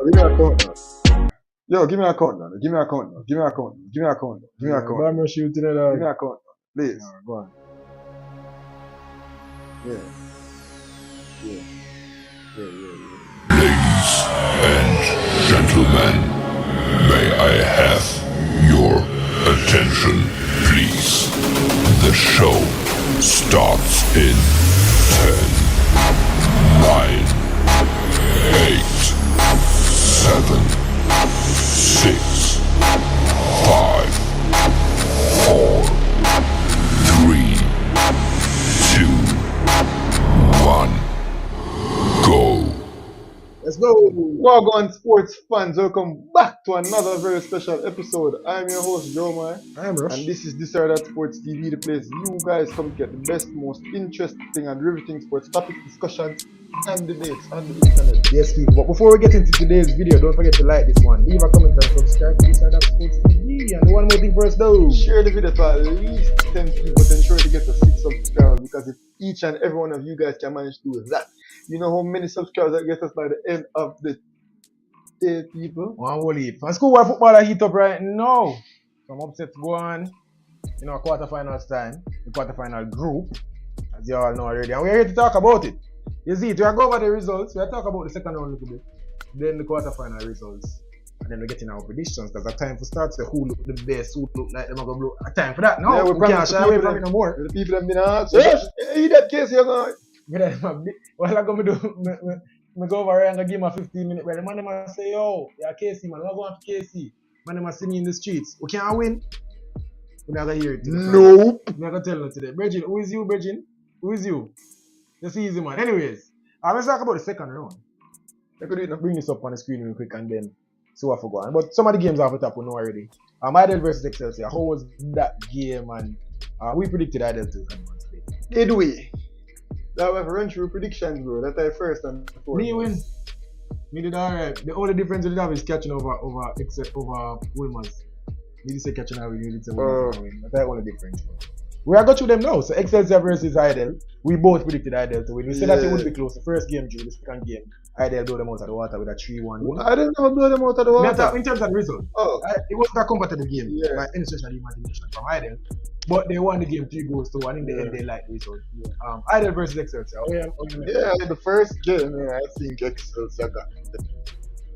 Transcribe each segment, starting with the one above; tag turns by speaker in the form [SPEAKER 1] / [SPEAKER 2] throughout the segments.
[SPEAKER 1] Give me a countdown. Yo, give me a countdown. Give me a countdown. Give me a countdown. Give me a countdown. Give me a countdown.
[SPEAKER 2] I'm shooting it
[SPEAKER 1] Give
[SPEAKER 2] out.
[SPEAKER 1] me a countdown. Please.
[SPEAKER 2] Yeah, go on.
[SPEAKER 1] Yeah. Yeah.
[SPEAKER 3] Ladies and gentlemen, may I have your attention, please? The show starts in 10, 9, 8, 7, 6, 5, 4, 3, 2, 1, go.
[SPEAKER 2] Let's go.
[SPEAKER 1] Welcome, sports fans. Welcome back to another very special episode. I'm your host, Joe.
[SPEAKER 2] I'm Rush.
[SPEAKER 1] And this is This or That Sports TV, the place you guys come to get the best, most interesting and riveting sports topics, discussions, and debates on the internet.
[SPEAKER 2] Yes, people. But before we get into today's video, don't forget to like this one, leave a comment and subscribe to This or That Sports TV. And one more thing for us though.
[SPEAKER 1] Share the video to at least 10 people, but ensure to get to 6 subscribers, because if each and every one of you guys can manage to do that, you know how many subscribers that get us by the end of the day, people?
[SPEAKER 2] One whole heap. And Schoolboy football are heat up right now. Some upsets go on. You know, quarterfinals time. The quarterfinal group, as you all know already. And we're here to talk about it. You see, we are go over the results. We are talk about the second round a little bit. Then the quarterfinal results. And then we're getting our predictions. Because at time for starts, who look the best, who look like them are going to blow. At time for that. No,
[SPEAKER 1] Yeah,
[SPEAKER 2] we can't shy away from it no more.
[SPEAKER 1] The people have been asked. Hey, that case you're going.
[SPEAKER 2] What I'm going to do, I go over here and I give him a 15-minute break. The man them say, yo, yeah, KC, man, I'm going for KC. Man, them see me in the streets. We can't win. We're not going to hear it.
[SPEAKER 1] Nope.
[SPEAKER 2] We're not going to tell them today. Bridget, who is you, Bridget? Who is you? Just easy, man. Anyways, let's talk about the second round. I could bring this up on the screen real quick and then see what I forgot. But some of the games off the top we know already. Idle versus Excelsior. How was that game? And we predicted Idle to advance.
[SPEAKER 1] Did we? That was run through predictions, bro. That I first and fourth.
[SPEAKER 2] Me win. Me did alright. The only difference we did have is catching over Wilmers. Me did say catching over, we did say Wilmers win. That's the only difference. We are going through them now. So Excelsior versus Idle. We both predicted Idle to win. We said that it would be close. The first game drew, the second game, Idle blew them out of the water with a 3-1 win.
[SPEAKER 1] I didn't know blow them out of the water.
[SPEAKER 2] In terms of the result. It wasn't a competitive game by any stretch of the imagination from Idle. But they won the game 3-1. In the end, they liked the result. Idle versus Excelsior.
[SPEAKER 1] The first game, I think Excelsior got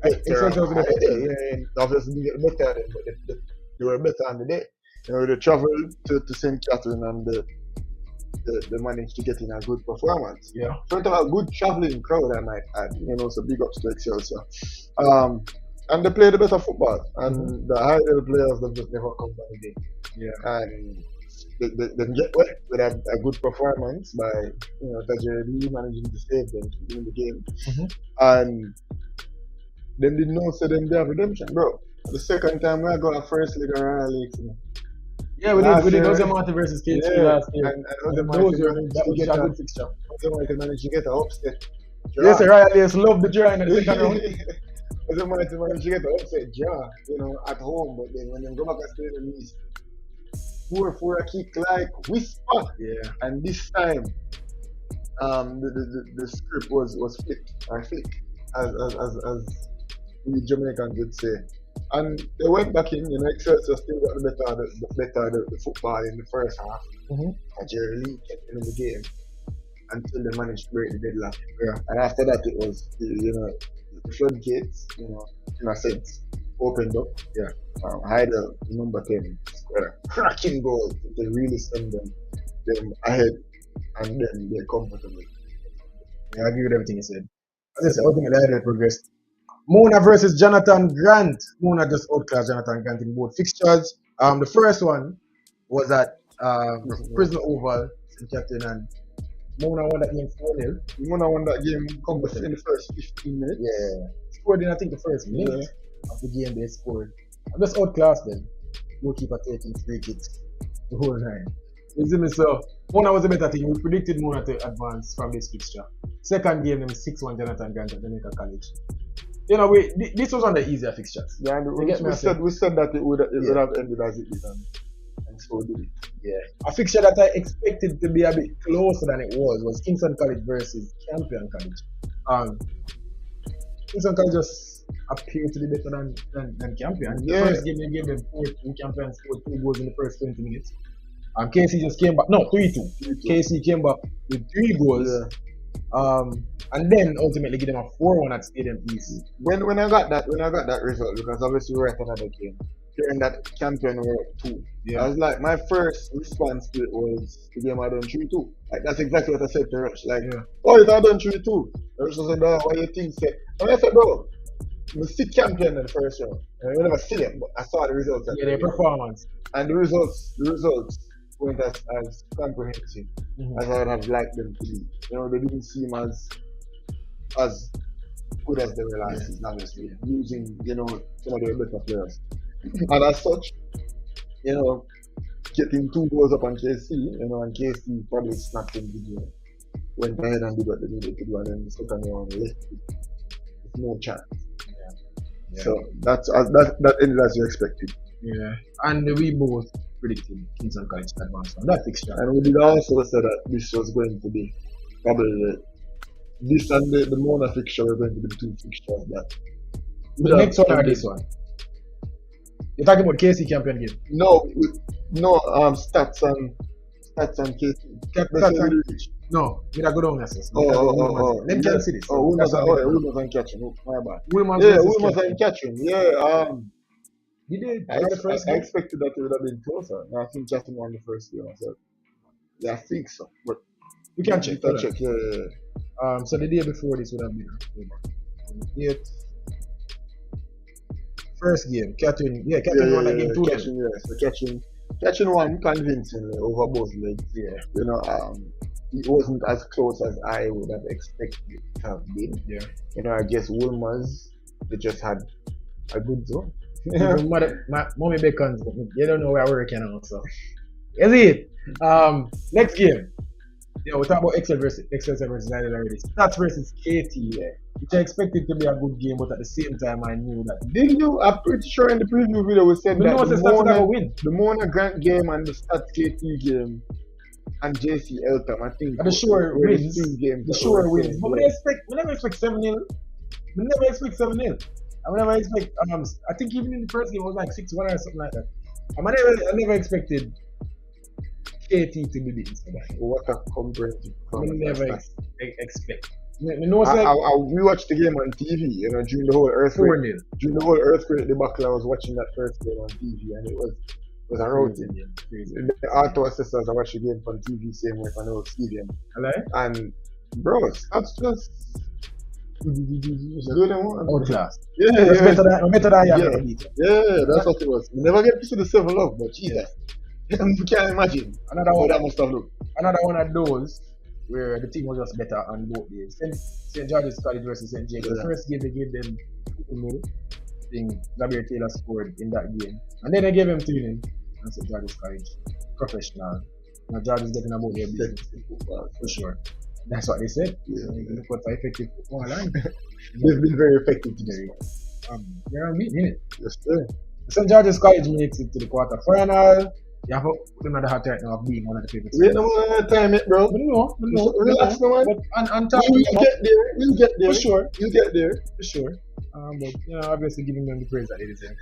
[SPEAKER 2] Excelsior was the better.
[SPEAKER 1] Obviously, they get better, but they were better on the day. You know, they traveled to St. Catherine and they managed to get in a good performance.
[SPEAKER 2] Yeah.
[SPEAKER 1] Sort of a good traveling crowd, I might add. You know, so big ups to Excelsior. And they played a better football. And the Idle players, they just never come by the day.
[SPEAKER 2] Yeah.
[SPEAKER 1] And they get wet with a good performance by, you know, Tajiri managing to save them in the game. And them didn't know, so them they have redemption, bro. The second time I got a first leg of Royal Lakes.
[SPEAKER 2] Yeah, we did. Ozemonte versus KC last year.
[SPEAKER 1] And Ozemonte managed to get a good
[SPEAKER 2] fixture.
[SPEAKER 1] Ozemonte managed to get an upset.
[SPEAKER 2] Yes, Royal Lakes love the draw in the second round.
[SPEAKER 1] Ozemonte managed to get an upset draw, you know, at home. But then when they go back and stay in the East, 4-4 a kick like whisper.
[SPEAKER 2] Yeah.
[SPEAKER 1] And this time, the script was flipped or flick, as we Jamaicans would say. And they went back in, you know, Excelsior still got the better the football in the first half. Jerry Lee kept in the game until they managed to break the deadlock.
[SPEAKER 2] Yeah.
[SPEAKER 1] And after that, it was, you know, the floodgates, you know, in a sense, opened up.
[SPEAKER 2] Yeah.
[SPEAKER 1] Idle, number 10, square, cracking goal. They really send them ahead, and then they're comfortable.
[SPEAKER 2] Yeah, I agree with everything you said. As I said, ultimately, Idle progressed. Mona versus Jonathan Grant. Mona just outclassed Jonathan Grant in both fixtures. The first one was at Prisoner Oval, St. Catherine, and Mona won that game 4-0.
[SPEAKER 1] Mona won that game comfortably in the first 15 minutes.
[SPEAKER 2] Yeah. Scored in, I think, the first minute of the game they scored. I just outclassed them. Goalkeeper taking 3 kicks the whole night. You see me, so Mona was a better thing. We predicted Mona to advance from this fixture. Second game, them 6-1 Jonathan Grant at Jamaican College. You know, this was on the easier fixtures.
[SPEAKER 1] Yeah, and we said that it would have ended as it did, and so did it.
[SPEAKER 2] Yeah. A fixture that I expected to be a bit closer than it was Kingston College versus Champion College. Kingston College just appear to be better than Campion.
[SPEAKER 1] Yeah.
[SPEAKER 2] The first game they gave them 4-2. Campion scored 2 goals in the first 20 minutes. And KC just came back. No, 3-2.
[SPEAKER 1] 3-2.
[SPEAKER 2] KC came back with 3 goals.
[SPEAKER 1] Yeah.
[SPEAKER 2] And then ultimately give them a 4-1 at Stadium East.
[SPEAKER 1] When I got that result, because obviously we were at another game, hearing that Campion were up 2.
[SPEAKER 2] Yeah.
[SPEAKER 1] I was like, my first response to it was the game I done 3-2. Like that's exactly what I said to Rush. Like,
[SPEAKER 2] Yeah.
[SPEAKER 1] oh, it's I done 3-2. Rush was like, oh, what do you think? Said, and I said, bro, we see Campion in the first round. And I never see them, but I saw the results.
[SPEAKER 2] Yeah, their performance.
[SPEAKER 1] And the results weren't as comprehensive as I would have liked them to be. You know, they didn't seem as good as they were last season, obviously. Losing, you know, some of their better players. And as such, you know, getting 2 goals up on KC, you know, and KC probably snapped in the game. Went ahead and did what they needed to do, and then the second round left with no chance.
[SPEAKER 2] Yeah.
[SPEAKER 1] So that ended as you expected.
[SPEAKER 2] Yeah. And we both predicted Kingston College to advance from that fixture.
[SPEAKER 1] And we did also say that this was going to be probably this and the Mona fixture were going to be the 2 fixtures that.
[SPEAKER 2] The next one or this one? You're talking about KC Campion game?
[SPEAKER 1] No, Staths and KC.
[SPEAKER 2] No, we don't go down there.
[SPEAKER 1] Oh.
[SPEAKER 2] Let me can see this.
[SPEAKER 1] Wilmers and Catching. Oh, my bad.
[SPEAKER 2] Wilmers
[SPEAKER 1] and Catching. Yeah.
[SPEAKER 2] You did.
[SPEAKER 1] I expected that it would have been closer. I think Catching won the first game. So, yeah, I think so. But
[SPEAKER 2] we can check.
[SPEAKER 1] Yeah.
[SPEAKER 2] So the day before this would have been October 8th. First game, Catching won that game 2.
[SPEAKER 1] Catching, yeah. So Catching won convincingly over both legs.
[SPEAKER 2] Yeah.
[SPEAKER 1] You know, it wasn't as close as I would have expected it to have been.
[SPEAKER 2] Yeah.
[SPEAKER 1] You know, I guess Wilmers, they just had a good zone.
[SPEAKER 2] My mommy beckons, but you don't know where I work now, so. Is it? Next game. You know, we talk about Excelsior versus Island already. Staths versus KT, which I expected to be a good game, but at the same time, I knew that.
[SPEAKER 1] Didn't you? I'm pretty sure in the preview video we said that
[SPEAKER 2] the
[SPEAKER 1] Mona Grant game and the Staths KT game and JC Eltham, I think.
[SPEAKER 2] And the sure wins.
[SPEAKER 1] The
[SPEAKER 2] sure wins. But we never expect 7-0. We never expect 7-0. I never expect. I think even in the first game it was like 6-1 or something like that. I never expected KT to be beaten.
[SPEAKER 1] What a comprehensive
[SPEAKER 2] performance. I never expect.
[SPEAKER 1] I rewatched the game on TV, you know, during the whole earthquake.
[SPEAKER 2] 4-0.
[SPEAKER 1] During the whole earthquake debacle, I was watching that first game on TV, and it was a routine. The auto assistants, I watched the game on TV, same way from the whole stadium.
[SPEAKER 2] Hello?
[SPEAKER 1] And bro, that's just good and one.
[SPEAKER 2] Outclass.
[SPEAKER 1] Yeah,
[SPEAKER 2] better than
[SPEAKER 1] yeah, that's what it was. We never get to see the 7 love, but Jesus. You can't imagine how that must have looked.
[SPEAKER 2] Another one of those where the team was just better on both days. St. George's College versus St. James. The first game they gave them 2-0. I think Gabriel Taylor scored in that game. And then they gave him 3-0 and St. George's College. Professional. Now George is getting about their business for sure. That's what they said.
[SPEAKER 1] Yeah.
[SPEAKER 2] Look what effective football line.
[SPEAKER 1] They've been very effective today.
[SPEAKER 2] They're unbeaten, innit?
[SPEAKER 1] Yes, sir.
[SPEAKER 2] St. George's College makes it to the quarterfinal. You have to put them at the hot right now of being one of the favorites.
[SPEAKER 1] Wait no more time, bro.
[SPEAKER 2] No.
[SPEAKER 1] Relax, no man.
[SPEAKER 2] But on top,
[SPEAKER 1] we'll get there.
[SPEAKER 2] For sure.
[SPEAKER 1] You'll get there.
[SPEAKER 2] For sure. But you know, obviously giving them the praise that they deserve.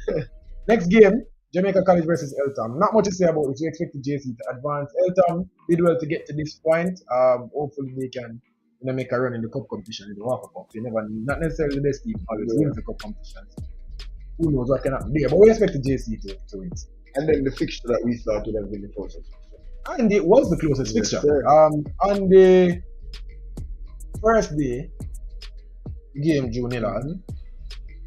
[SPEAKER 2] Next game, Jamaican College versus Eltham. Not much to say about it. We expected JC to advance. Eltham did well to get to this point. Hopefully they can make a run in the cup competition in the Walker Cup. They never, not necessarily the best team, always wins the cup competitions. Who knows what can happen there? But we expected JC to win.
[SPEAKER 1] And then the fixture that we thought would have been the closest.
[SPEAKER 2] And it was the closest fixture.
[SPEAKER 1] Sir.
[SPEAKER 2] On the first day, the game drew 0-0.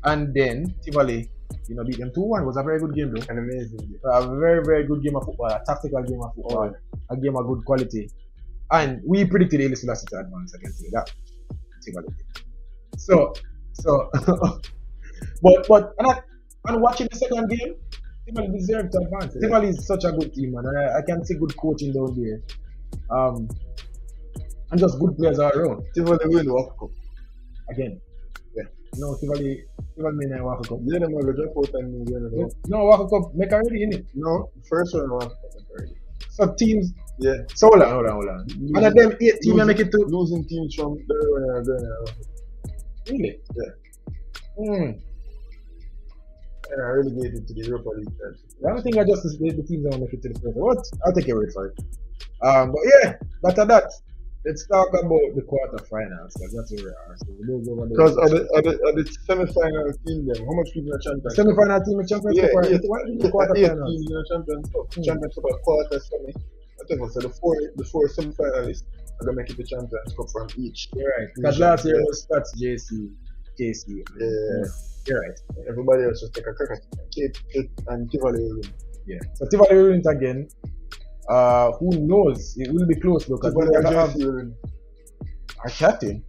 [SPEAKER 2] And then Tivoli, beat them 2-1. It was a very good game though.
[SPEAKER 1] An amazing game.
[SPEAKER 2] A very, very good game of football, a tactical game of football, a game of good quality. And we predicted Haile Selassie to advance, I can say that. Tivoli. So but and watching the second game, Tivoli deserved to advance. Yeah. Tivoli is such a good team, man. I can see good coaching down there. And just good players all around.
[SPEAKER 1] Tivoli win the Walker Cup.
[SPEAKER 2] Again.
[SPEAKER 1] Yeah.
[SPEAKER 2] No, Tivoli win the Walker Cup.
[SPEAKER 1] Yeah, them have a drop out and win.
[SPEAKER 2] No, Walker Cup make already in it.
[SPEAKER 1] No, first one Walker Cup already.
[SPEAKER 2] So teams.
[SPEAKER 1] Yeah.
[SPEAKER 2] So hold on. And of them 8 teams make it to
[SPEAKER 1] losing teams from there.
[SPEAKER 2] Really?
[SPEAKER 1] Yeah. and are relegated to the Europa League.
[SPEAKER 2] I don't think I just the teams that will make it to the first. What? I'll take your word for it. But yeah, after that, let's talk about the quarterfinals because that's where we are. So we don't go over there.
[SPEAKER 1] Because at the semi-final team, then how much people are champions?
[SPEAKER 2] Semi-final team in Champions Cup.
[SPEAKER 1] Yeah,
[SPEAKER 2] What is the
[SPEAKER 1] 8
[SPEAKER 2] quarterfinals?
[SPEAKER 1] teams in the Champions Cup. Champions Cup, quarter, semi. Whatever. So the four semi-finalists are gonna make it to Champions Cup from each.
[SPEAKER 2] You're right. Because last year was Staths, JC, KC.
[SPEAKER 1] Yeah.
[SPEAKER 2] You're right.
[SPEAKER 1] Everybody else just take a crack at it. Kate and Tivoli will win.
[SPEAKER 2] Yeah. So Tivoli will win again. Who knows? It will be close because
[SPEAKER 1] Tivoli and JC will win.
[SPEAKER 2] Captain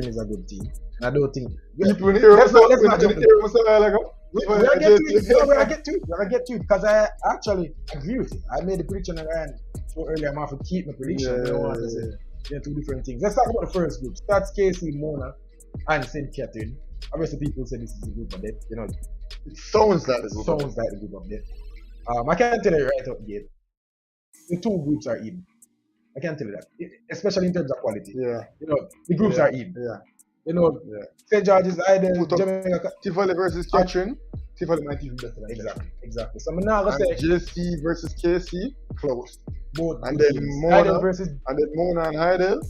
[SPEAKER 2] is a good team. And I don't think
[SPEAKER 1] People in the Europe,
[SPEAKER 2] let's not jump in.
[SPEAKER 1] We're
[SPEAKER 2] We're get to it because I actually agree with it. I made the prediction and Ryan so earlier. I'm going to keep my prediction. I don't want to say they're two different things. Let's talk about the first group. Staths, KC, Mona, and St. Catherine. Obviously, people say this is a group of death. You know,
[SPEAKER 1] It sounds like
[SPEAKER 2] it sounds like the group of death. I can't tell you right out yet. The two groups are even. I can't tell you that, especially in terms of quality.
[SPEAKER 1] Yeah.
[SPEAKER 2] You know, the groups are even.
[SPEAKER 1] Yeah.
[SPEAKER 2] You know,
[SPEAKER 1] Yeah.
[SPEAKER 2] St. George's, either
[SPEAKER 1] Put up
[SPEAKER 2] Jamaica.
[SPEAKER 1] Tivoli versus Catherine. Tivoli might even better than
[SPEAKER 2] Exactly. So I'm not gonna say
[SPEAKER 1] JC versus KC, close.
[SPEAKER 2] both.
[SPEAKER 1] And then
[SPEAKER 2] teams.
[SPEAKER 1] Mona
[SPEAKER 2] Heidel versus
[SPEAKER 1] Mona and Heidel.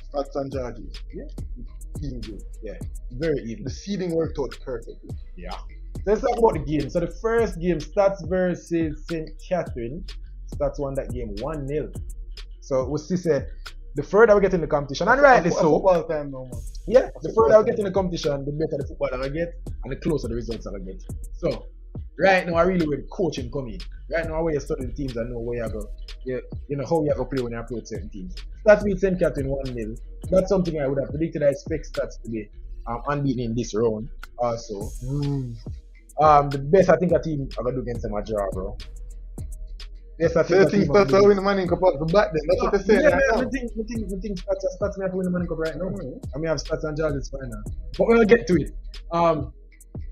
[SPEAKER 1] Staths and GE0RGES.
[SPEAKER 2] Yeah.
[SPEAKER 1] Team good.
[SPEAKER 2] very even.
[SPEAKER 1] The seeding worked out perfectly.
[SPEAKER 2] Yeah. So let's talk about the game. So the first game, Staths versus St. Catherine. Staths won that game 1-0. So what she said, the further we get in the competition, and rightly so.
[SPEAKER 1] Football time now, man.
[SPEAKER 2] Yeah, the further we get in the competition, the better the football that I get, and the closer the results that I get. So, right now, I really with coaching come in. Right now, I want you study the teams and know where you go. You know how you go play when you approach certain teams. Staths beat St. Catherine 1-0. That's something I would have predicted. I expect Staths to be unbeaten in this round. Also, the best I think a team are gonna do against them a draw, bro. Yes, I think
[SPEAKER 1] Staths are winning money cup off the back then. That's what they say.
[SPEAKER 2] Yeah, man, I think Staths may have to win the money cup right now. I may have Staths and GE0RGES final. But we'll get to it.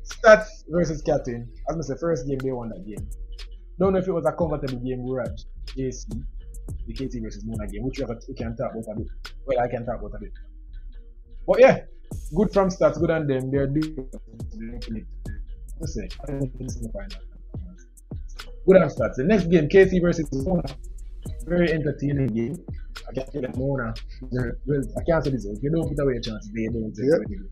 [SPEAKER 2] Staths versus Catherine. As I said, first game they won that game. Don't know if it was a comfortable game. We were at JC, the KT versus Mona game, which we can talk about a bit. Well, I can talk about a bit. But yeah, good from Staths, good on them. They're doing it. Let's say, I think it's in the final. Good on Staths. The next game, KC versus Mona. Very entertaining game. I can tell that Mona, well, I can't say this. If you don't put away a chance, they don't take away the game.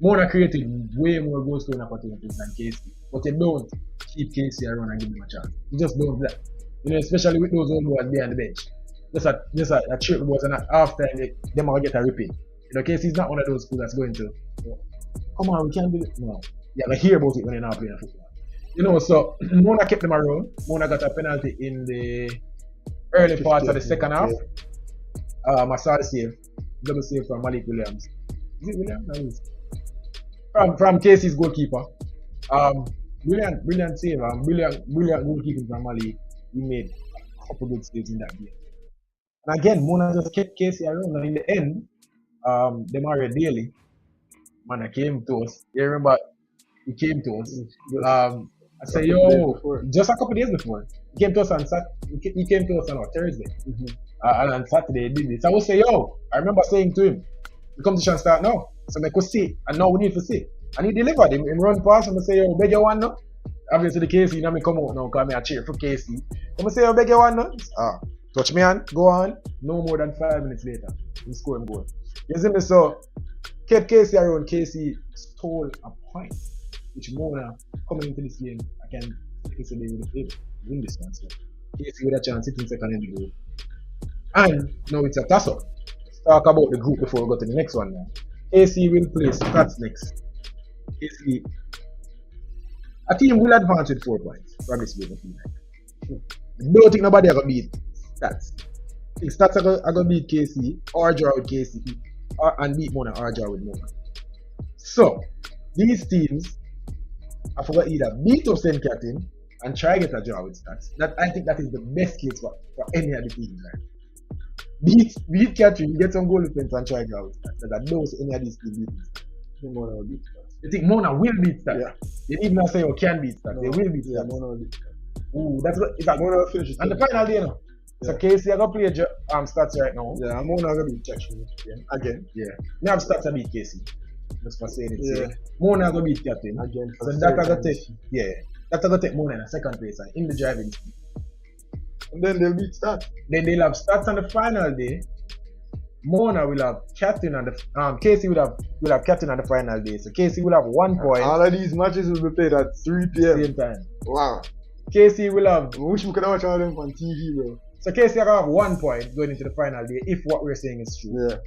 [SPEAKER 2] Mona created way more goal scoring opportunities than KC, but they don't keep KC around and give them a chance. You just don't do that. You know, especially with those old boys behind the bench. Just a trip was and after they might get a ripping. You know, KC is not one of those schools that's going to come on, we can't do it. No. Yeah, I hear about it when they're not playing football. You know, so Mona kept them around. Mona got a penalty in the early parts of the second half. I saw the save. Double save from Malik Williams. Is it Williams? No, from KC's goalkeeper. Brilliant save. Brilliant goalkeeping from Malik. He made a couple good saves in that game. And again, Mona just kept KC around. And in the end, the Mario Daly, man, I came to us. You remember? He came to us. I said, yo, just a couple days before. He came to us on He came to us on Thursday. And on Saturday he did this. I would say, yo, I remember saying to him, the competition start now. So I could see, and now we need to see. And he delivered him run past and I say, yo, beg you one now. Obviously the KC, now me come out now, because I cheer for KC. I say, yo, beg you one now. Touch me on, go on. No more than 5 minutes later, he scored a goal. You see me? So, kept KC around. KC stole a point, which Mona, coming into this game, I can say they will win this one. So, KC with a chance, sitting second in the group. And now it's a toss-up. Let's talk about the group before we go to the next one now. KC will play Staths next. KC, a team will advance with 4 points from this game. Don't think nobody are going to beat Staths. I think Staths are going to beat KC or draw with KC and beat Mona or draw with Mona. So, these teams, I forgot either beat up St. Catherine and try to get a draw with Staths. I think that is the best case for any of the teams. Right? Beat Catherine, get some goal defense and try to draw with Staths. I don't see any of these teams beating Staths. I think Mona will beat Staths. You think Mona will beat Staths? Yeah. They didn't even say, can beat Staths. No. They will beat Staths. Yeah, Mona will beat Staths. Ooh, that's what, is that Mona will finish it. And the final day, you know. Yeah. So KC are going to play Staths right now. Yeah, and Mona will beat Catherine again. Yeah. We have Staths to beat KC. Just for saying it.
[SPEAKER 1] Yeah.
[SPEAKER 2] Mona go beat Catherine.
[SPEAKER 1] Again,
[SPEAKER 2] So that I go take, that I go take Mona in a second place and in the driving seat.
[SPEAKER 1] And then they'll beat Staths.
[SPEAKER 2] Then they'll have Staths on the final day. Mona will have Catherine on the Casey will have Catherine on the final day. So Casey will have 1 point.
[SPEAKER 1] All of these matches will be played at 3 p.m.
[SPEAKER 2] Same time.
[SPEAKER 1] Wow.
[SPEAKER 2] Casey will have.
[SPEAKER 1] I wish we could have watched all of them on TV, bro.
[SPEAKER 2] So Casey will have 1 point going into the final day if what we're saying is true.
[SPEAKER 1] Yeah.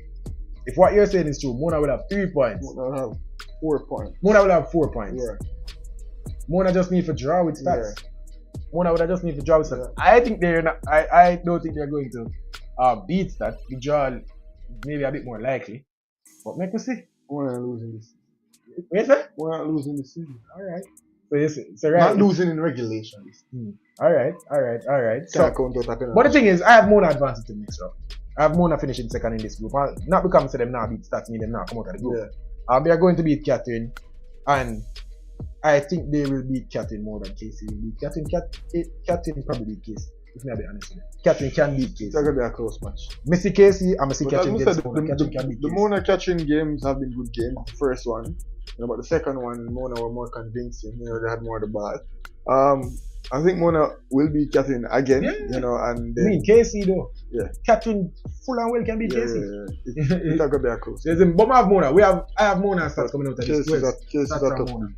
[SPEAKER 2] If what you're saying is true, Mona will have 3 points.
[SPEAKER 1] Mona will have 4 points.
[SPEAKER 2] Mona will have 4 points.
[SPEAKER 1] Yeah.
[SPEAKER 2] Mona just need to draw with Staths.
[SPEAKER 1] Yeah.
[SPEAKER 2] Mona would have just need to draw with Staths.
[SPEAKER 1] Yeah.
[SPEAKER 2] I think they're not. I don't think they're going to beat Staths. The draw maybe a bit more likely. But make us see.
[SPEAKER 1] Mona not losing this.
[SPEAKER 2] Wait, sir?
[SPEAKER 1] Mona not losing this season.
[SPEAKER 2] All right. So right.
[SPEAKER 1] Not losing in regulation.
[SPEAKER 2] All right. So,
[SPEAKER 1] Can't count out a
[SPEAKER 2] but the thing is, I have Mona advancing to the next round. I have Mona finishing second in this group. Not because them now beat Staths, mean them now come out of the group.
[SPEAKER 1] Yeah.
[SPEAKER 2] They are going to beat Catherine, and I think they will beat Catherine more than Casey will beat Catherine. Catherine probably beat Casey. If me be honest with you. Catherine can beat Casey.
[SPEAKER 1] It's going to be a close match.
[SPEAKER 2] Missy Casey, I'm see
[SPEAKER 1] But
[SPEAKER 2] Catherine
[SPEAKER 1] as I
[SPEAKER 2] gets
[SPEAKER 1] said,
[SPEAKER 2] Mona. Catherine can beat
[SPEAKER 1] the
[SPEAKER 2] Casey.
[SPEAKER 1] Mona Catherine games have been good games. The first one, but the second one, Mona were more convincing. They had more of the ball. I think Mona will beat Catherine again. And then,
[SPEAKER 2] I mean Casey though.
[SPEAKER 1] Yeah.
[SPEAKER 2] Catherine full and well can beat Casey.
[SPEAKER 1] It's not gonna be a close.
[SPEAKER 2] But I have Mona. I have Mona and Staths coming out of this.
[SPEAKER 1] Casey's
[SPEAKER 2] Staths and Mona.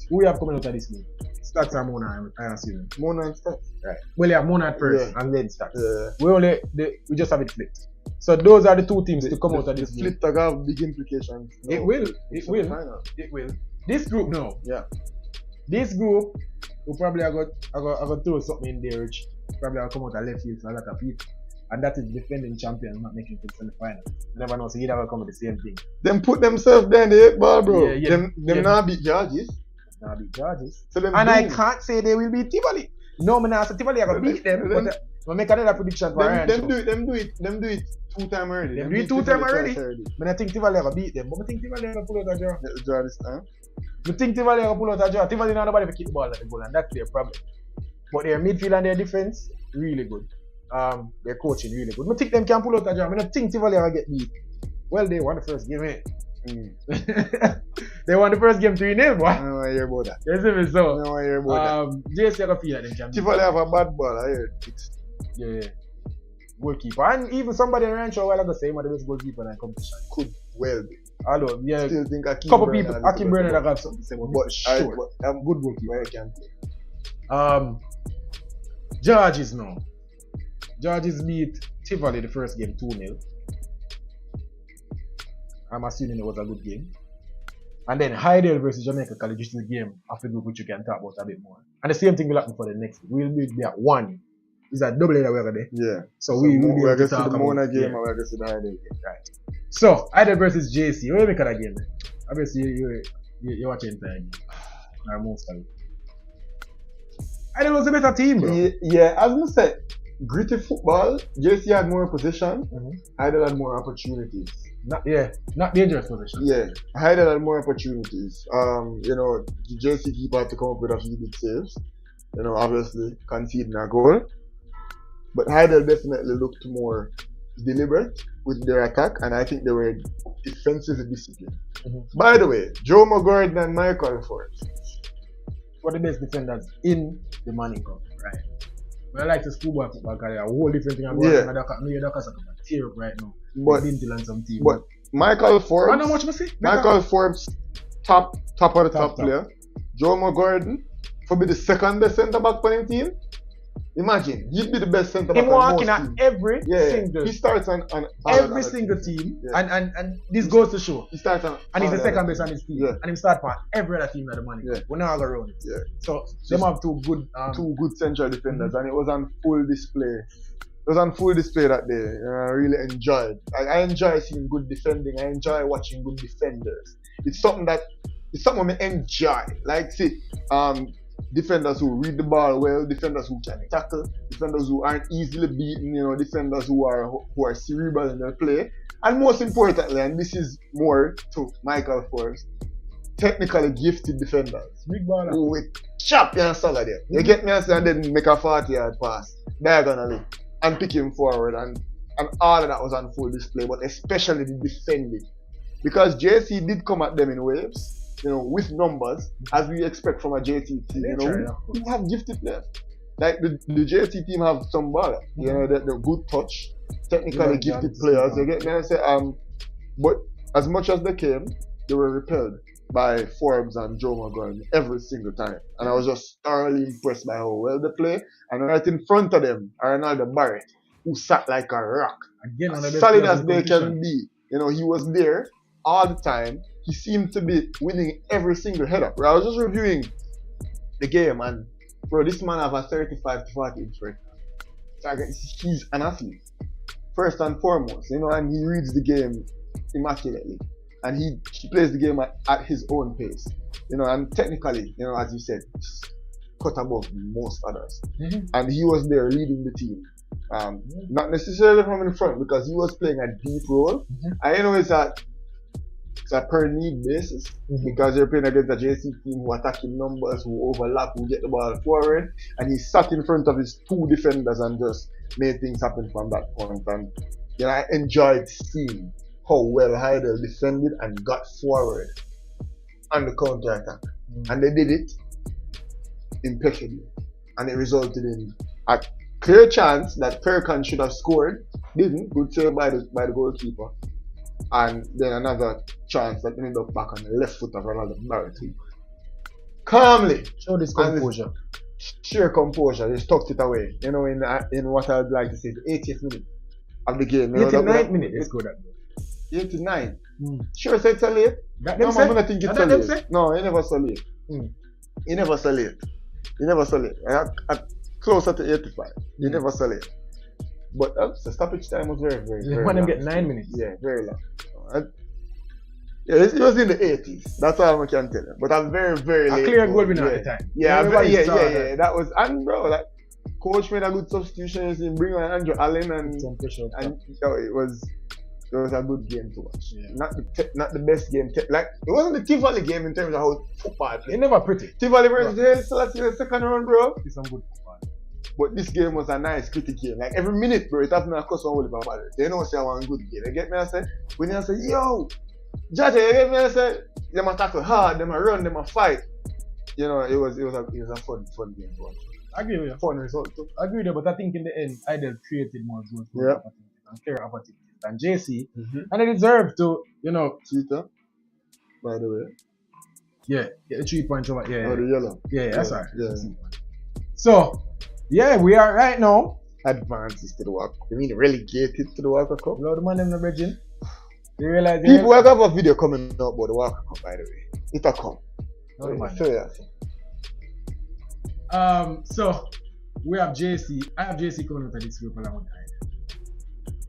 [SPEAKER 2] Who we have coming out of this game? Staths and Mona, I assume.
[SPEAKER 1] Mona and Staths.
[SPEAKER 2] Right. Well, yeah, Mona at first and then Staths.
[SPEAKER 1] Yeah.
[SPEAKER 2] We just have it flipped. So those are the two teams to come out of this
[SPEAKER 1] the
[SPEAKER 2] game.
[SPEAKER 1] flip tag have big implications.
[SPEAKER 2] It will. This group no.
[SPEAKER 1] Yeah.
[SPEAKER 2] This group we probably I got throw something in there which probably I'll come out of left field for a lot of people. And that is defending champion not making it to the final. You never know, so either will come with the same thing.
[SPEAKER 1] Them put themselves there in the 8 ball, bro. Them now beat GE0RGES.
[SPEAKER 2] Now beat GE0RGES.
[SPEAKER 1] So and
[SPEAKER 2] I can't say they will beat Tivoli. No, man, I say Tivoli are gonna beat them. But we'll make another prediction for
[SPEAKER 1] them do it 2 times already.
[SPEAKER 2] Them do it 2 times already. But I think Tivoli are gonna beat them. But I think Tivoli are gonna pull out a draw.
[SPEAKER 1] Draw this time.
[SPEAKER 2] I think Tivoli are gonna pull out a draw. Tivoli not nobody to keep the ball at the goal, and that's their problem. But their midfield and their defense really good. Their coaching really good. I think them can pull out a draw. I don't think Tivoli are gonna get beat. Well, they won the first game, eh? They won the first game 3-0, boy.
[SPEAKER 1] I don't want to hear about that.
[SPEAKER 2] You see me, so?
[SPEAKER 1] I don't want to hear about that.
[SPEAKER 2] JC are gonna feel like them can beat.
[SPEAKER 1] Tivoli have a bad ball, I heard.
[SPEAKER 2] Yeah. Goalkeeper. And even somebody in the ranch a while ago say, the best goalkeeper in the competition.
[SPEAKER 1] Could well be.
[SPEAKER 2] Although, yeah.
[SPEAKER 1] Still think
[SPEAKER 2] Couple people, Akim Bernard have something to say about
[SPEAKER 1] but
[SPEAKER 2] sure.
[SPEAKER 1] I'm
[SPEAKER 2] Good goalkeeper.
[SPEAKER 1] where I can play.
[SPEAKER 2] GE0RGES now. GE0RGES beat Tivoli the first game 2-0. I'm assuming it was a good game. And then Heidel versus Jamaican College, which is a game after group which you can talk about a bit more. And the same thing will happen for the next game. We'll be at 1. It's a double header we're there.
[SPEAKER 1] Yeah.
[SPEAKER 2] So we will be able to
[SPEAKER 1] talk
[SPEAKER 2] talk
[SPEAKER 1] the Mona
[SPEAKER 2] about
[SPEAKER 1] game
[SPEAKER 2] yeah.
[SPEAKER 1] and we're going to see the Heidel game.
[SPEAKER 2] Right. So, Heidel versus JC. What do you make of that game? Obviously, you're watching the game. Or most of it. Heidel was a better team, bro.
[SPEAKER 1] Yeah, as I said, gritty football, JC had more possession, Heidel had more opportunities.
[SPEAKER 2] Not dangerous position.
[SPEAKER 1] Yeah, Heidel had more opportunities. The JC keeper had to come up with a few big saves. Obviously conceding a goal. But Heidel definitely looked more deliberate with their attack, and I think they were defensively disciplined. By the way, Jomo Gordon and Michael Forbes
[SPEAKER 2] were the best defenders in the Manning Cup, right? When I like the schoolboy football career, a whole different thing I'm going to tear up right now.
[SPEAKER 1] But Michael Forbes,
[SPEAKER 2] how much must say?
[SPEAKER 1] Michael Forbes, top of the top player. Jomo Gordon, for be the second best centre back for the team. Imagine, he'd be the best centre back.
[SPEAKER 2] Him walking at every single.
[SPEAKER 1] He starts on
[SPEAKER 2] every single team, and this goes to show.
[SPEAKER 1] He starts on,
[SPEAKER 2] and he's the second best on his team, and he starts for every other team at the money. We're not going around it.
[SPEAKER 1] Yeah.
[SPEAKER 2] So them have two good
[SPEAKER 1] central defenders, and it was on full display. It was on full display that day. I really enjoyed. I enjoy seeing good defending. I enjoy watching good defenders. It's something I enjoy. Like see, defenders who read the ball well, defenders who can tackle, defenders who aren't easily beaten, defenders who are cerebral in their play, and most importantly, and this is more to Michael Forbes, technically gifted defenders.
[SPEAKER 2] Big baller.
[SPEAKER 1] Who with champion salad there. You get me and then make a 40-yard pass diagonally and pick him forward, and all of that was on full display, but especially the defending. because JC did come at them in waves, with numbers, as we expect from a JC team. We have gifted players. Like the JC team have some ball, the good touch, technically gifted players. You get me? I say, but as much as they came, they were repelled by Forbes and Joe McGowan every single time. And I was just thoroughly impressed by how well they play. And right in front of them, Arnaldo Barrett, who sat like a rock. Again, as solid as they can be. He was there all the time. He seemed to be winning every single header. I was just reviewing the game, and bro, this man have a 35 to 40 inch right now. So he's an athlete, first and foremost, and he reads the game immaculately. And he plays the game at his own pace, and technically, as you said, cut above most others. And he was there leading the team, not necessarily from in front because he was playing a deep role. I know it's a per need basis because you're playing against a JC team who attack in numbers, who overlap, who get the ball forward, and he sat in front of his two defenders and just made things happen from that point. And I enjoyed seeing how well Heidel defended and got forward on the counter attack. And they did it impeccably. And it resulted in a clear chance that Perkan should have scored. Didn't. Good save by the goalkeeper. And then another chance that ended up back on the left foot of Ronaldo Barrett. Calmly.
[SPEAKER 2] Show this composure.
[SPEAKER 1] Sheer composure. Just tucked it away. In what I'd like to say, the 80th minute of the game.
[SPEAKER 2] 89th minute. Let's go that way.
[SPEAKER 1] 89. Sure, so it's a late. No, I'm gonna think it's a late. No, he never so late. He never so late. Closer to 85. He never so late. But the stoppage time was very, very, very
[SPEAKER 2] long. Them get 9
[SPEAKER 1] minutes.
[SPEAKER 2] minutes.
[SPEAKER 1] Yeah, very long. It was in the 80s. That's all I can tell you. But I'm very, very late.
[SPEAKER 2] A clear goal winner at the time.
[SPEAKER 1] Yeah. That was, and bro, like, coach made a good substitution. He bring on Andrew Allen and it was a good game to watch. Yeah. Not the best game. Like, it wasn't the Tivoli game in terms of how football played.
[SPEAKER 2] It never pretty.
[SPEAKER 1] Tivoli versus Haile Selassie the second round, bro.
[SPEAKER 2] It's some good football.
[SPEAKER 1] But this game was a nice, cricket game. Like, every minute, bro, it happened to cost one Oliver Ball. They don't say I want a good game. You get me? I say, when I say, yo, Judge, you get me? I say, them a tackle hard, them a run, them a fight. It was a fun game to watch.
[SPEAKER 2] I agree with you.
[SPEAKER 1] Fun result too.
[SPEAKER 2] I agree with you, but I think in the end, Idol created more goals for and clear opportunities than JC, and they deserve to,
[SPEAKER 1] Cheetah, by the way.
[SPEAKER 2] Yeah, get the 3 points over. Yeah,
[SPEAKER 1] the yellow.
[SPEAKER 2] Yeah, that's right.
[SPEAKER 1] Yeah.
[SPEAKER 2] So, we are right now.
[SPEAKER 1] Advances to the World Cup. You mean relegated to the World Cup?
[SPEAKER 2] Lord, man, them the bridging. You realize
[SPEAKER 1] people have a video coming up about the World Cup, by the way. It'll come.
[SPEAKER 2] So we have JC. I have JC coming out of this group along with Idol.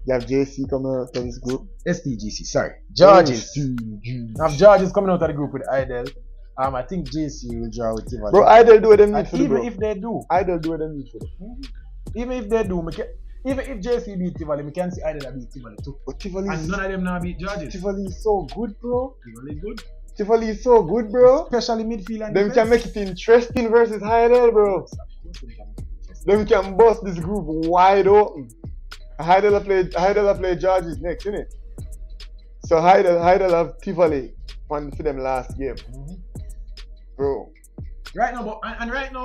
[SPEAKER 1] You have JC coming out of this group?
[SPEAKER 2] STGC, sorry. GE0RGES. I have GE0RGES coming out of the group with Idol. I think JC will draw with Tivoli.
[SPEAKER 1] Bro, Idol do what they need for them.
[SPEAKER 2] Even if they do.
[SPEAKER 1] Idol do what they need for them.
[SPEAKER 2] Even if they do, even if JC beat Tivoli, we can see Idol beat Tivoli too.
[SPEAKER 1] But Tivoli
[SPEAKER 2] and none of them now beat GE0RGES.
[SPEAKER 1] Tivoli is so good, bro.
[SPEAKER 2] Tivoli is good,
[SPEAKER 1] bro.
[SPEAKER 2] Especially midfield and
[SPEAKER 1] them can make it interesting versus Heidel, bro. Them can bust this group wide open. Heidel play GE0RGES next, innit? So Heidel have Tivoli for them last game. Bro.
[SPEAKER 2] Right now,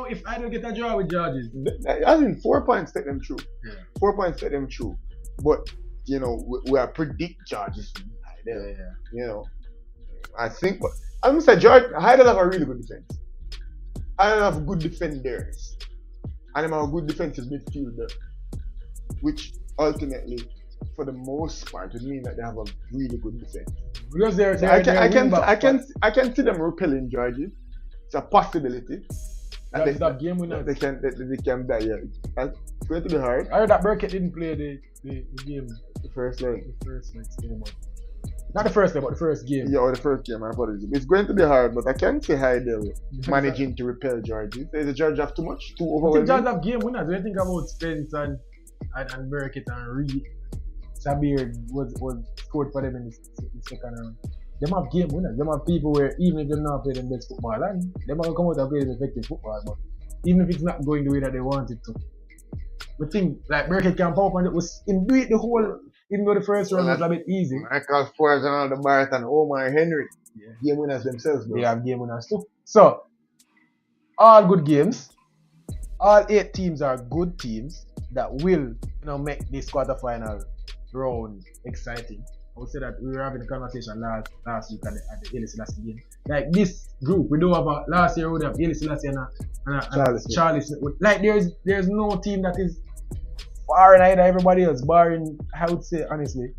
[SPEAKER 2] if Idol get a draw with GE0RGES,
[SPEAKER 1] I mean 4 points take them through. 4 points take them through. But we are predict GE0RGES to beat Heidel. I think, but I'm gonna say Heidel have a really good defense. Heidel have good defenders, and they have a good defensive midfielder, which ultimately, for the most part, would mean that they have a really good defense.
[SPEAKER 2] Because
[SPEAKER 1] I can see them repelling GE0RGES. It's a possibility.
[SPEAKER 2] And that game winner.
[SPEAKER 1] They can die. Yeah, it's going to be hard.
[SPEAKER 2] I heard that Burkett didn't play the game.
[SPEAKER 1] The first leg.
[SPEAKER 2] Not the first leg, but the first game.
[SPEAKER 1] Yeah, or the first game. My apologies. It's going to be hard, but I can see Heidel managing to repel GE0RGES. Does the GE0RGES have too much? Too overwhelming?
[SPEAKER 2] I think GE0RGES have game winners. Do you think about Spence and Burkett and Reed? Sabir was scored for them in the second round. Them have game winners. Them have people where even if they're not playing the best football, and they might come out and play effective football, but even if it's not going the way that they want it to. We think like Burkett can power and it was in do it the whole even though the first round was a bit easy.
[SPEAKER 1] Michael Forrest and all the Barrett and Omar Henry.
[SPEAKER 2] Yeah.
[SPEAKER 1] Game winners themselves, bro.
[SPEAKER 2] They have game winners too. So, all good games. All 8 teams are good teams that will, make this quarterfinal round exciting. I would say that we were having a conversation last week at the Haile Selassie game. Like this group, we don't have last year we would have Haile Selassie and Charlie Smith. Like there's no team that is far and either everybody else, barring I would say honestly,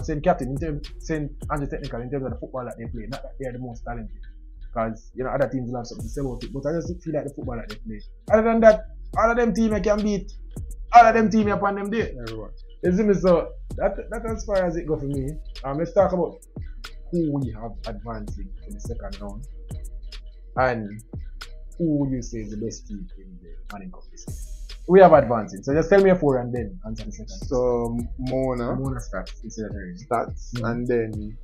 [SPEAKER 2] St. Captain St. Andrew Technical in terms of the football that they play. Not that they are the most talented. Because other teams will have something to say about it. But I just feel like the football that they play. Other than that, all of them teams can beat all of them teams upon them day.
[SPEAKER 1] Everyone.
[SPEAKER 2] You see me? So that as far as it goes for me. Let's talk about who we have advancing in the second round and who you say is the best team in the Manning Cup this year. We have advancing. So just tell me a 4 and then answer the second.
[SPEAKER 1] So Mona
[SPEAKER 2] Staths.
[SPEAKER 1] Staths and then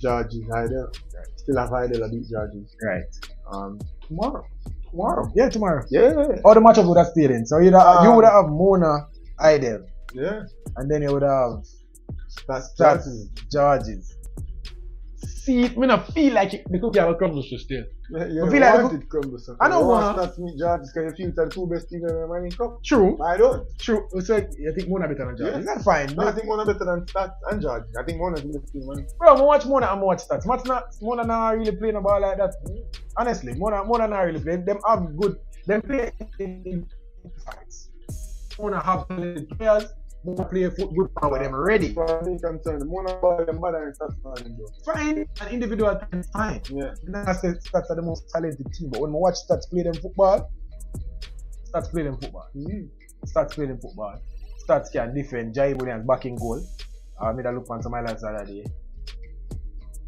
[SPEAKER 1] GE0RGES Heidel. Right. Still have Heidel beat GE0RGES.
[SPEAKER 2] Right.
[SPEAKER 1] Tomorrow.
[SPEAKER 2] Yeah, tomorrow.
[SPEAKER 1] Yeah.
[SPEAKER 2] All the matchup would have stayed in. So you would have Mona Heidel.
[SPEAKER 1] Yeah.
[SPEAKER 2] And then you would have
[SPEAKER 1] Staths
[SPEAKER 2] GE0RGES. See, I not feel like the cookie will crumble so still.
[SPEAKER 1] Yeah,
[SPEAKER 2] I feel like
[SPEAKER 1] it crumbles.
[SPEAKER 2] I don't want
[SPEAKER 1] Staths meet GE0RGES because you feel they're the 2 best teams in the Manning Cup.
[SPEAKER 2] True.
[SPEAKER 1] I don't.
[SPEAKER 2] True. So you think Mona better than GE0RGES?
[SPEAKER 1] Yes.
[SPEAKER 2] That's fine.
[SPEAKER 1] No, I think Mona better than Staths and GE0RGES. I think Mona's the best team, man.
[SPEAKER 2] Bro, I watch Mona and watch Staths. Mona not really playing a ball like that. Honestly, Mona not really playing. Them have good. Them play in fights. Mona have talented players. Mona play good power with them ready.
[SPEAKER 1] So I'm concerned. Mona ball them better than Staths man.
[SPEAKER 2] Fine. An individual time, fine.
[SPEAKER 1] Yeah.
[SPEAKER 2] That's the Staths are the most talented team. But when I watch Staths play them football, Staths play them football. Staths play them football. Staths can defend. Jai Williams back in goal. I made a look on some highlights the other day.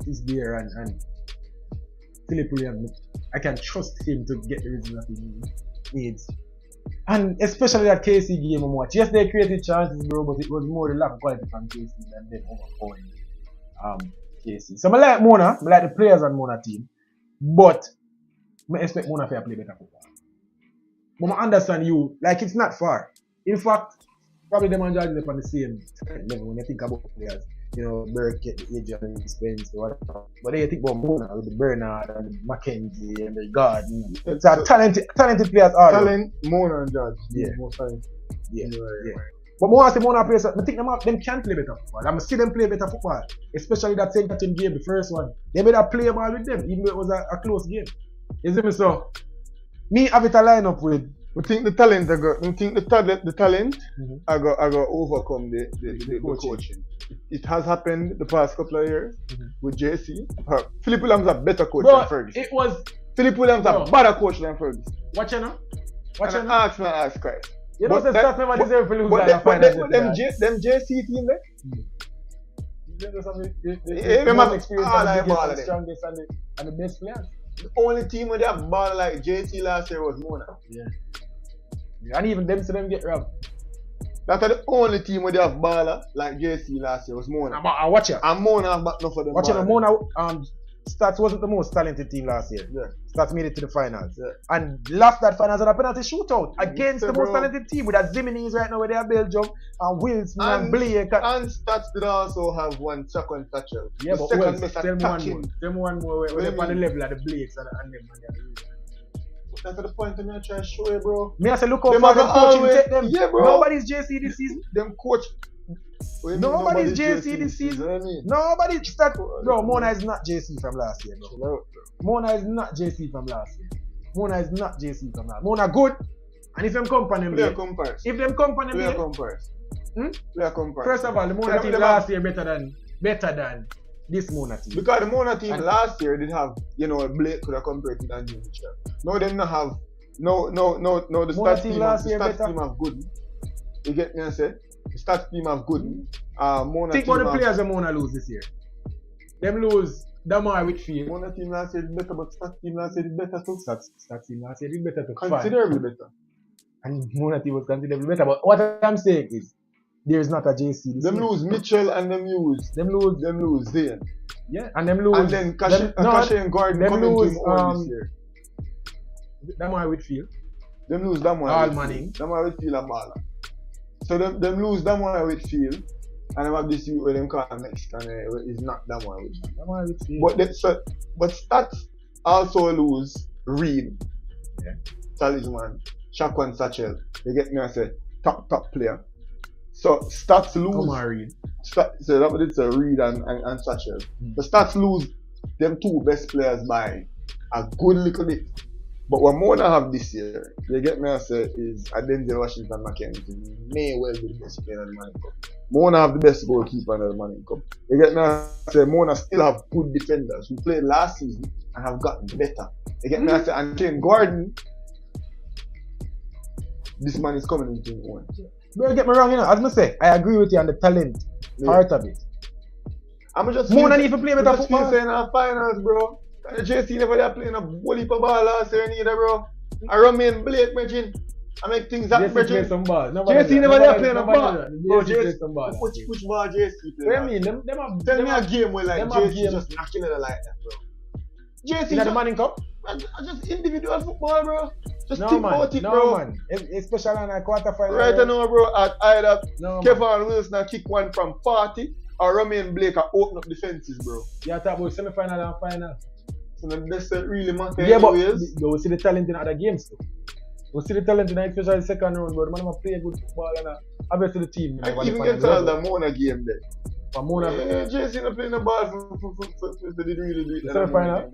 [SPEAKER 2] He's there and Philip Williams, I can trust him to get the results that he needs. And especially that KC game I watch. Yes, they created chances, bro, but it was more the lack of quality from KC than them overpowering KC. So I like Mona, I like the players on Mona team, but I expect Mona to play better football. But I understand you, like it's not far. In fact, probably them and GE0RGES on the same level when you think about players. Burkett, the Adrian Spence, whatever. But then you think about Mona with the Bernard and the Mackenzie and the Gordon. It's a talented players all.
[SPEAKER 1] Talent, Mona and GE0RGES.
[SPEAKER 2] Yeah.
[SPEAKER 1] Most talent.
[SPEAKER 2] Yeah. But more as the Mona players, I think them can play better football. I'm see them play better football. Especially that St. Captain game, the first one. They better play ball with them, even though it was a close game. You see me? So, me have it a line up with.
[SPEAKER 1] We think the talent I got overcome the coaching. It has happened the past couple of years with JC. Philip Williams a better coach than Ferguson. Philip Williams a better coach than Ferguson.
[SPEAKER 2] Watch you now.
[SPEAKER 1] Ask Christ.
[SPEAKER 2] You know the Staths never deserve to lose that final.
[SPEAKER 1] Them JC team there.
[SPEAKER 2] The most experienced, the strongest and the best players.
[SPEAKER 1] The only team where they have ball like JC last year was Mona.
[SPEAKER 2] Yeah. And even them to them get robbed.
[SPEAKER 1] That's the only team where they have baller like JC last year was Mona.
[SPEAKER 2] And watch it.
[SPEAKER 1] And Mona have back enough for them.
[SPEAKER 2] Watch it. Mona Staths wasn't the most talented team last year.
[SPEAKER 1] Yeah.
[SPEAKER 2] Staths made it to the finals. Yeah. And lost that finals on a penalty shootout against the most talented team with that Ziminis right now where they are Belgium and Wilson and Blake. And
[SPEAKER 1] Staths did also have one second toucher.
[SPEAKER 2] Yeah, but tell me one more where they're on the level of the Blakes and them.
[SPEAKER 1] That's the point I'm trying to show you, bro.
[SPEAKER 2] Me I say look how far them coaching take them.
[SPEAKER 1] Yeah, bro.
[SPEAKER 2] Nobody's JC this season.
[SPEAKER 1] Them coach.
[SPEAKER 2] Nobody's JC this season.
[SPEAKER 1] I mean?
[SPEAKER 2] Nobody's that. Bro, Mona is not JC from last year, bro. Mona is not JC from last year. Mona good. And if them company
[SPEAKER 1] we are compares.
[SPEAKER 2] If them company
[SPEAKER 1] we are compares.
[SPEAKER 2] We are compares. First of all, the Mona team last year better than this Mona team.
[SPEAKER 1] Because the Mona team last year did have, Blake could have compared to Daniel Mitchell. No, they don't have the Staths team have good. You get me I say? The Staths team have good. Mona
[SPEAKER 2] think about the players that Mona lose this year. Them lose Damar Whitfield.
[SPEAKER 1] Mona team last year is better, but Staths team last year is better too.
[SPEAKER 2] Staths team last year is better too.
[SPEAKER 1] Considerably better.
[SPEAKER 2] And Mona team was considerably better. But what I'm saying is, there is not a JC.
[SPEAKER 1] Them lose Mitchell and them lose Zane.
[SPEAKER 2] Yeah, and them lose.
[SPEAKER 1] And then Kasha and Gordon coming to him all this year.
[SPEAKER 2] Damar Whitfield.
[SPEAKER 1] Them lose Damar
[SPEAKER 2] All Manning.
[SPEAKER 1] Damar Whitfield and Bala. So them lose Damar Whitfield And I have this youth where them call Mexican, is not that one.
[SPEAKER 2] That one with you.
[SPEAKER 1] But Staths also lose Reed,
[SPEAKER 2] Yeah.
[SPEAKER 1] Talisman, Shaquan Satchel. You get me? I say top player. So Staths lose.
[SPEAKER 2] Come on, Reed.
[SPEAKER 1] So that was it's a Reed and Satchel. The Staths lose them two best players by a good little bit. But what Mona have this year, you get me? I say is a Denzel Washington McKenzie may well be the best player in the Manning Cup. Mona have the best goalkeeper in the Manning Cup. You get me? I say Mona still have good defenders who played last season and have gotten better. You get me? I say and Shane Gordon, this man is coming into his own.
[SPEAKER 2] Don't get me wrong, you know. As I say, I agree with you on the talent part of it.
[SPEAKER 1] I'm just
[SPEAKER 2] Mona need to play better
[SPEAKER 1] football.
[SPEAKER 2] football.
[SPEAKER 1] Saying our finals, bro. JC never there playing a whole heap of ball last year neither, bro. I remain Blake, Bridgin. I make things happen,
[SPEAKER 2] JC play
[SPEAKER 1] Bridgin.
[SPEAKER 2] some ball.
[SPEAKER 1] JC never there playing a ball. Bro,
[SPEAKER 2] JC play some ball.
[SPEAKER 1] Which ball JC play?
[SPEAKER 2] What do you mean? Them have,
[SPEAKER 1] Tell me a game where like
[SPEAKER 2] them have
[SPEAKER 1] JC
[SPEAKER 2] games.
[SPEAKER 1] just knocking it like that, bro. JC
[SPEAKER 2] in the
[SPEAKER 1] just,
[SPEAKER 2] Manning Cup?
[SPEAKER 1] just individual football, bro. Just
[SPEAKER 2] No
[SPEAKER 1] think
[SPEAKER 2] man,
[SPEAKER 1] about it,
[SPEAKER 2] no
[SPEAKER 1] bro.
[SPEAKER 2] man. Especially on a quarterfinal.
[SPEAKER 1] Right now, bro, at either
[SPEAKER 2] No, man.
[SPEAKER 1] Kevin Wilson kick one from 40 or Romain Blake open up defenses, bro.
[SPEAKER 2] You talk about semi-final and final.
[SPEAKER 1] So that's really matter.
[SPEAKER 2] Yeah, but
[SPEAKER 1] anyways.
[SPEAKER 2] we see the talent in other games too. We see the talent in especially the second round, but the man play good football and obviously the team.
[SPEAKER 1] I even get all the Mona game there.
[SPEAKER 2] For Mona,
[SPEAKER 1] Yeah, JC not playing the ball for they didn't really do it.
[SPEAKER 2] Semi-final?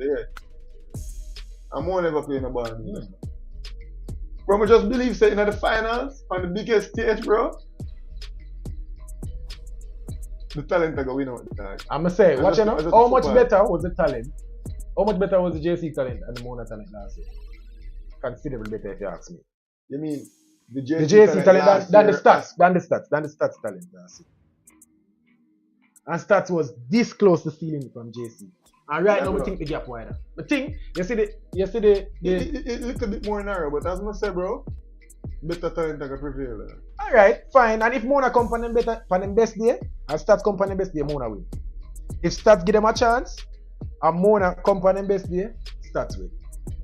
[SPEAKER 1] And Mona never playing the ball. Bro, I just believe say in the finals on the biggest stage, bro. The talent are going to win out the time.
[SPEAKER 2] I'm gonna say, watch
[SPEAKER 1] just-
[SPEAKER 2] you
[SPEAKER 1] I
[SPEAKER 2] know,
[SPEAKER 1] just
[SPEAKER 2] how much
[SPEAKER 1] football.
[SPEAKER 2] better was the talent? How much better was the JC talent and the Mona talent last year? Considerably better if you ask me.
[SPEAKER 1] You mean the
[SPEAKER 2] The JC talent
[SPEAKER 1] last
[SPEAKER 2] than the
[SPEAKER 1] year-
[SPEAKER 2] stats talent last year. And Staths was this close to stealing from JC. And right
[SPEAKER 1] Yeah,
[SPEAKER 2] now we
[SPEAKER 1] bro.
[SPEAKER 2] think the gap wider. But think, you see the
[SPEAKER 1] It little bit more narrow, but as I say, bro, better talent can prevail.
[SPEAKER 2] alright, fine. And if Mona come on them better on them best day, and Staths come on them best day, Mona win. If Staths give them a chance, and Mona come on them best day, Staths win.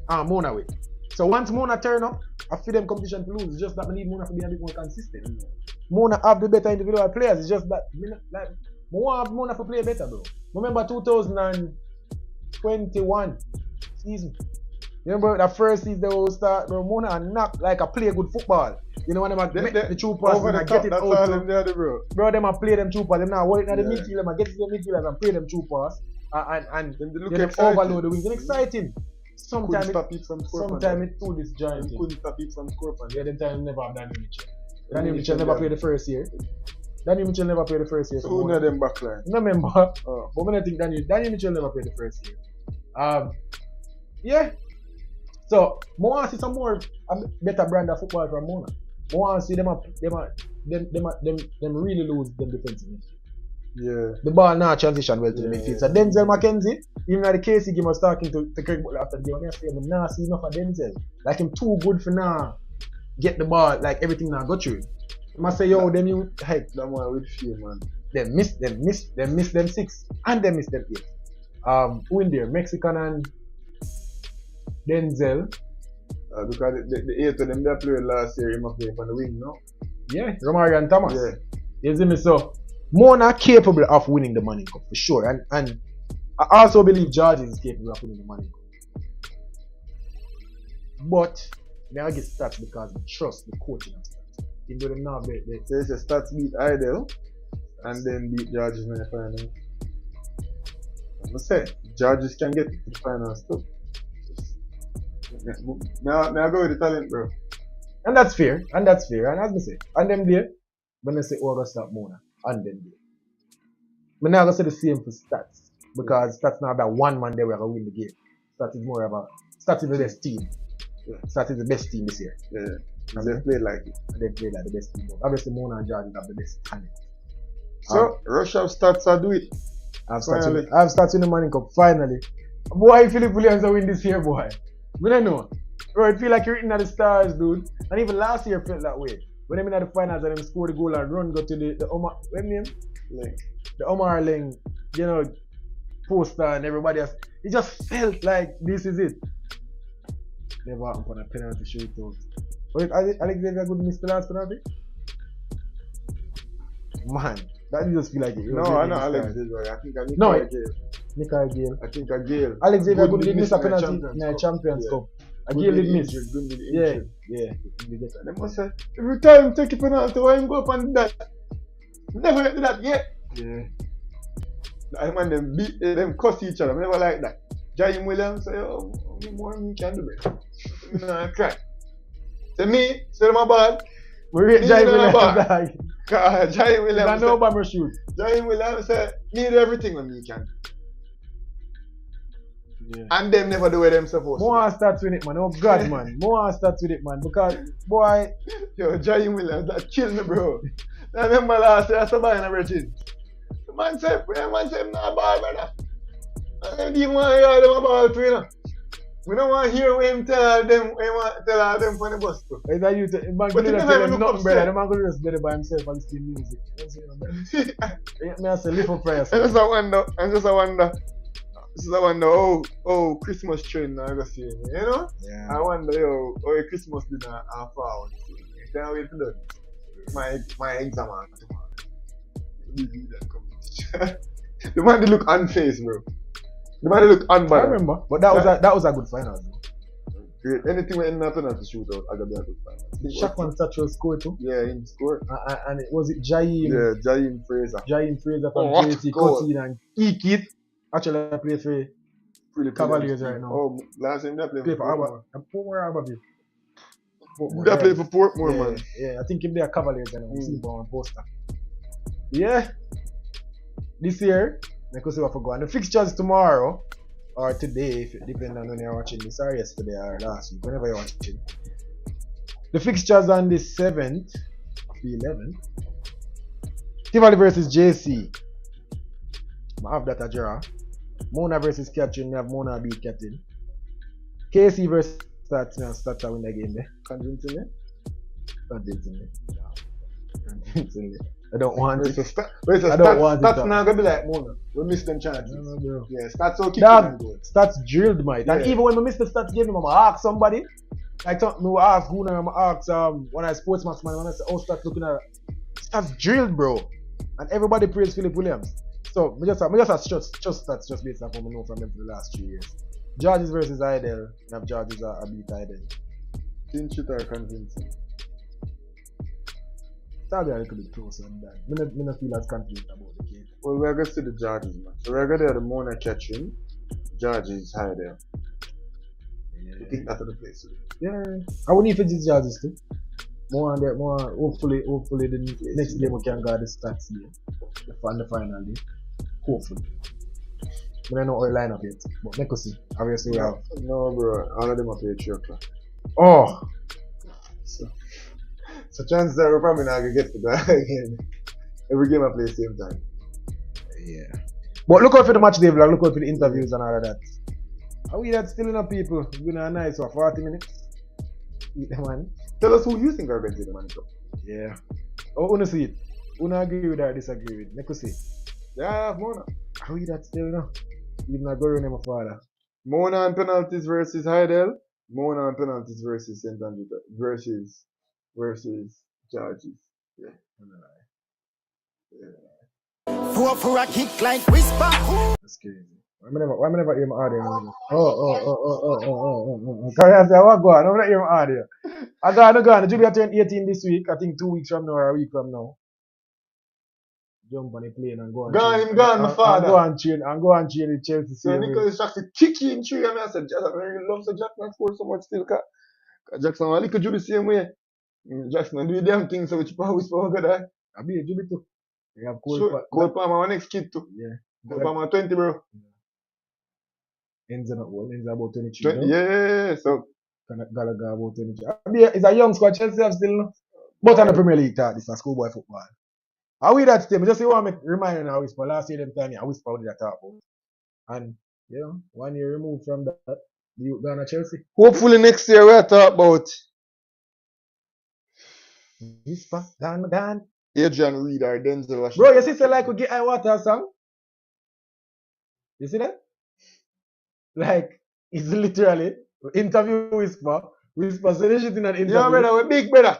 [SPEAKER 2] And Mona win. So once Mona turn up, I feel them competition to lose. It's just that we need Mona to be a bit more consistent. Mona have the better individual players. It's just that like I want Mona to play better, bro. Remember 2021 season. Remember the first season they will start, bro. Mona knock like a play good football. You know when them make the true pass
[SPEAKER 1] over
[SPEAKER 2] and
[SPEAKER 1] the
[SPEAKER 2] I
[SPEAKER 1] top,
[SPEAKER 2] get it
[SPEAKER 1] that's
[SPEAKER 2] out.
[SPEAKER 1] all
[SPEAKER 2] to-
[SPEAKER 1] them there, bro.
[SPEAKER 2] Bro, them a play them true pass. Them now working at the
[SPEAKER 1] Yeah.
[SPEAKER 2] midfield, them a get to the midfielders and play them true pass. And
[SPEAKER 1] Them they look
[SPEAKER 2] get them
[SPEAKER 1] exciting.
[SPEAKER 2] overload the wings. Them exciting.
[SPEAKER 1] Couldn't
[SPEAKER 2] Sometimes
[SPEAKER 1] stop it from scoring.
[SPEAKER 2] sometimes it too this giant
[SPEAKER 1] Them
[SPEAKER 2] thing.
[SPEAKER 1] couldn't stop it from scoring.
[SPEAKER 2] Yeah, them time never have Daniel Mitchell.
[SPEAKER 1] Daniel
[SPEAKER 2] Daniel Mitchell never
[SPEAKER 1] Mitchell,
[SPEAKER 2] played the first year. Daniel Mitchell never played the first year.
[SPEAKER 1] So
[SPEAKER 2] for
[SPEAKER 1] who
[SPEAKER 2] Mona.
[SPEAKER 1] know them backline?
[SPEAKER 2] No remember.
[SPEAKER 1] Oh.
[SPEAKER 2] But when I think Daniel Mitchell never played the first year. Yeah. So I want to see some more better brand of football from Mona. I want to see them really lose them defensive midfield.
[SPEAKER 1] Yeah.
[SPEAKER 2] The ball now transition well to the
[SPEAKER 1] Yeah.
[SPEAKER 2] midfield. So Denzel McKenzie, even at the KC game, I was talking to Craig Butler after the game. I say, I'm not see enough of Denzel. Like him too good for now. Get the ball, like everything now go through. I must say, yo, them you heck,
[SPEAKER 1] That one with fear, man.
[SPEAKER 2] them miss them 6 and them miss them 8. Who in there? Mexican and Denzel.
[SPEAKER 1] Because the 8 of them they played last year, he must play on the wing, no?
[SPEAKER 2] Yeah, Romario and Thomas.
[SPEAKER 1] Yeah.
[SPEAKER 2] You see me? So Mona capable of winning the Manning Cup for sure. And I also believe GE0RGES is capable of winning the Manning Cup. But now I get Staths because I trust the coaching of Staths. Even though them now they
[SPEAKER 1] So it's a Staths beat Idle and then beat GE0RGES in the final. I must say, GE0RGES can get to the finals too. Now I go with the talent, bro.
[SPEAKER 2] and that's fair. And as I say, and them there, when I say oh, I gotta stop Mona, and them there. But now I gotta say the same for Staths. Because Staths now about one man there we're gonna win the game. Staths is more about Staths is the best team.
[SPEAKER 1] Yeah.
[SPEAKER 2] Staths is the best team this year.
[SPEAKER 1] Yeah. And they played like it.
[SPEAKER 2] And they play like the best team. Obviously Mona and GE0RGES have the best talent.
[SPEAKER 1] So, rush of Staths are do it.
[SPEAKER 2] I've
[SPEAKER 1] Finally.
[SPEAKER 2] started the Manning Cup finally. Boy, Philip Williams will win this year, boy. We don't know. Bro, it feel like you're written at the stars, dude. And even last year felt that way. When them in the finals and them score the goal and run go to the Omar, what name?
[SPEAKER 1] Like,
[SPEAKER 2] The Omar Ling, you know, poster and everybody else. It just felt like this is it. Never happened on a penalty shootout. But Alexander good miss the last penalty? Man, That just feel like it.
[SPEAKER 1] No, I know Alex Xavier. I think I need
[SPEAKER 2] No,
[SPEAKER 1] Gale.
[SPEAKER 2] Nikai Gale.
[SPEAKER 1] I think I Gale.
[SPEAKER 2] Alex Xavier
[SPEAKER 1] Good
[SPEAKER 2] did miss a
[SPEAKER 1] in the
[SPEAKER 2] penalty in a Champions Cup. Gale did miss.
[SPEAKER 1] Good with the
[SPEAKER 2] Yeah,
[SPEAKER 1] injury.
[SPEAKER 2] yeah.
[SPEAKER 1] They must say, every time take a penalty, why him go up and do that? Never do that yet.
[SPEAKER 2] Yeah.
[SPEAKER 1] I man them beat them cuss each other. Never like that. Jaime Williams say, oh, more me can do it. I cry. To me, say them a bad.
[SPEAKER 2] We rate Jaime Williams.
[SPEAKER 1] Jaime Williams.
[SPEAKER 2] I know Obama shoot.
[SPEAKER 1] Jaime Williams say, me do everything when me can.
[SPEAKER 2] Yeah.
[SPEAKER 1] And them never do what them supposed to.
[SPEAKER 2] More start with it, man. Oh God, man. More start with it, man. Because boy,
[SPEAKER 1] yo, Jaime Williams, that kill me, bro. I remember last year I saw in a virgin. The man said, I'm not bad, brother. I don't even want to hear them about it, you know. We don't want to hear him tell them from the bus.
[SPEAKER 2] Is that you? Man,
[SPEAKER 1] But
[SPEAKER 2] go
[SPEAKER 1] he
[SPEAKER 2] to
[SPEAKER 1] never
[SPEAKER 2] tell him
[SPEAKER 1] look
[SPEAKER 2] nothing,
[SPEAKER 1] upset.
[SPEAKER 2] brother. The man go just better by himself and steal music. That's it, man. Me I say live for prayer.
[SPEAKER 1] I just wonder. Oh, Christmas train now I go see him, you know?
[SPEAKER 2] Yeah.
[SPEAKER 1] I wonder, a Christmas dinner and forward. I can't wait to do my exam on tomorrow. That competition. The man they look unfazed, bro. The man they look unbothered.
[SPEAKER 2] I remember, but that was a good final.
[SPEAKER 1] Great. Anything with any penalty shootout, I got that good final.
[SPEAKER 2] The Shaquan Satchel scored too.
[SPEAKER 1] Yeah, he scored.
[SPEAKER 2] And it was it Jaime.
[SPEAKER 1] Yeah, Jaime Fraser.
[SPEAKER 2] Jaime Fraser from
[SPEAKER 1] what
[SPEAKER 2] JC
[SPEAKER 1] goal.
[SPEAKER 2] cut in and eke it. Actually, I play for
[SPEAKER 1] Pretty
[SPEAKER 2] Cavaliers right now.
[SPEAKER 1] Oh, last time they played
[SPEAKER 2] Play
[SPEAKER 1] for
[SPEAKER 2] for
[SPEAKER 1] Portmore.
[SPEAKER 2] Aberby.
[SPEAKER 1] They played for Portmore, man.
[SPEAKER 2] Yeah, I think if they are Cavaliers, I know. See on poster. Yeah. This year, I could see what for going. The fixtures tomorrow or today, if it depends on when you're watching this, or yesterday or last week, whenever you're watching. The fixtures on the 7th of the 11th. Tivoli versus JC. I have that a draw. Mona versus Catherine, we have Mona beat Catherine. KC versus Staths, we have Staths win the game there.
[SPEAKER 1] Convincingly?
[SPEAKER 2] Convincingly. I don't want it.
[SPEAKER 1] I
[SPEAKER 2] don't want it.
[SPEAKER 1] That's not gonna be like Mona. We miss them chances.
[SPEAKER 2] No, bro.
[SPEAKER 1] Yeah, Stats okay.
[SPEAKER 2] Dog, Staths drilled mate. And
[SPEAKER 1] Yeah.
[SPEAKER 2] even when we miss the Staths game, I'm gonna ask somebody. Like me will ask who I'm gonna ask when I sportsman man when I say oh Staths looking at Staths drilled, bro. And everybody praise Philip Williams. So me just trust Staths just based on what I know from them for the last 3 years. GE0RGES versus Idel. I have GE0RGES a beat Idel.
[SPEAKER 1] Clean sheet are convincing.
[SPEAKER 2] That'll be a little bit closer than that. Me not feel as confident about the game.
[SPEAKER 1] Well, we're going to see the GE0RGES, man. So we're going to have the Mona catching. GE0RGES high there. You think that's the place to do?
[SPEAKER 2] Yeah. I would need for this GE0RGES too. More hopefully the next game we can guard the Staths game. The final day. Hopefully. But I don't know how the lineup yet. But make us see. Obviously we have.
[SPEAKER 1] No, bro. All of them are playing 3 o'clock.
[SPEAKER 2] Oh!
[SPEAKER 1] So chances are we're probably not going to get to that again. Every game I play same time.
[SPEAKER 2] Yeah. But look out for the match day vlog, look out for the interviews and all of that. Are we that still enough people? It's been a nice 40 minutes. Eat the man.
[SPEAKER 1] Tell us who you think are going to the Money Cup.
[SPEAKER 2] Yeah. Oh, wanna see it? Wanna agree with or disagree with? Make us see.
[SPEAKER 1] Yeah, I have Mona.
[SPEAKER 2] Are we that still enough? Even a girl name of father.
[SPEAKER 1] Mona on penalties versus Heidel. Mona on penalties versus St. Andrew versus GE0RGES. Yeah.
[SPEAKER 4] For a kick like whisper.
[SPEAKER 2] That's crazy. Why me never hear my audio? Oh. Can I say what go on? I'm not hear my audio. I go. Julia turned 18 this week. I think 2 weeks from now or a week from now. Jump on the plane and go and
[SPEAKER 1] Gone, my father.
[SPEAKER 2] Go and train with Chelsea.
[SPEAKER 1] So Nicholas Jackson kick in 3 and I said, I really love Jackson score so much still. Cause Jackson, I could do the same way. Jackson, do the damn thing so which power go there.
[SPEAKER 2] I be a Julie too. We have
[SPEAKER 1] Cole Palmer, our next kid too.
[SPEAKER 2] Yeah.
[SPEAKER 1] Cole Palmer 20, bro.
[SPEAKER 2] Ends not old. Ends about 23.
[SPEAKER 1] Yeah, so.
[SPEAKER 2] Gallagher about 23. It's a young squad. Chelsea have still no. But on the Premier League, this is schoolboy football. Are we that team? Just want to remind you now, whisper. Last year, them time, I whisper what did I talk about. And, 1 year removed from that, you gone to Chelsea.
[SPEAKER 1] Hopefully next year we'll talk about
[SPEAKER 2] Whisper, gone.
[SPEAKER 1] Adrian Reed or Denzel Washington.
[SPEAKER 2] Bro, you see, say like we get I water song? You see that? Like, it's literally interview whisper. Whisper, so they shit in an interview.
[SPEAKER 1] Yeah, brother, we're big brother.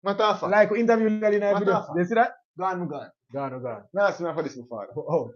[SPEAKER 1] Matter of fact.
[SPEAKER 2] Like we interview in a video. You see that?
[SPEAKER 1] Gone.
[SPEAKER 2] Gone or gone.
[SPEAKER 1] Nah, see me for this before.
[SPEAKER 2] Oh.